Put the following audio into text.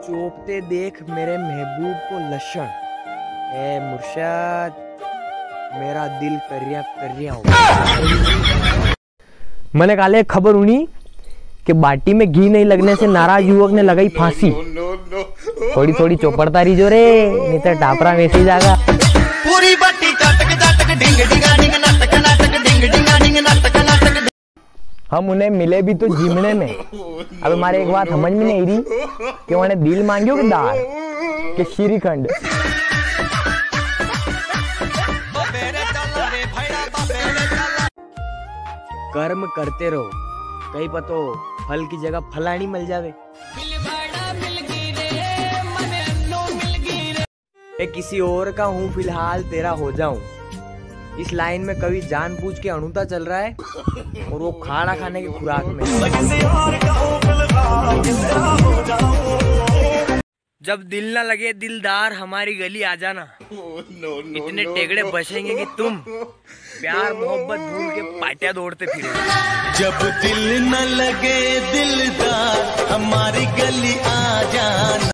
चोपते देख मेरे महबूब को लक्षण। ए मुर्शद, मेरा दिल करिया हो। मैंने काले खबर उनी कि बाटी में घी नहीं लगने से नाराज युवक ने लगाई फांसी। थोड़ी थोड़ी चौपड़तारी जो रे, नहीं तो टापरा में से जाएगा। पूरी बाटी चटक डिंग डिंगा डिंग नाटक नाटक डिंग डिंगा डिंग नाटक नाटक। हम उन्हें मिले भी तो जिमने में। अब हमारे एक बात समझ में नहीं रही कि उन्होंने दिल मांगियो कि दाल कि श्रीखंड। कर्म करते रहो, कहीं पतो फल की जगह फलानी मिल जावे। मैं किसी और का हूँ फिलहाल तेरा हो जाऊं, इस लाइन में कवि जानबूझ के अणुता चल रहा है और वो खाना खाने की खुराक में। जब दिल ना लगे दिलदार हमारी गली आ जाना। इतने टेगड़े बचेंगे कि तुम प्यार मोहब्बत भूल के पाटिया दौड़ते फिरोगे। जब दिल न लगे दिलदार हमारी गली आ जाना।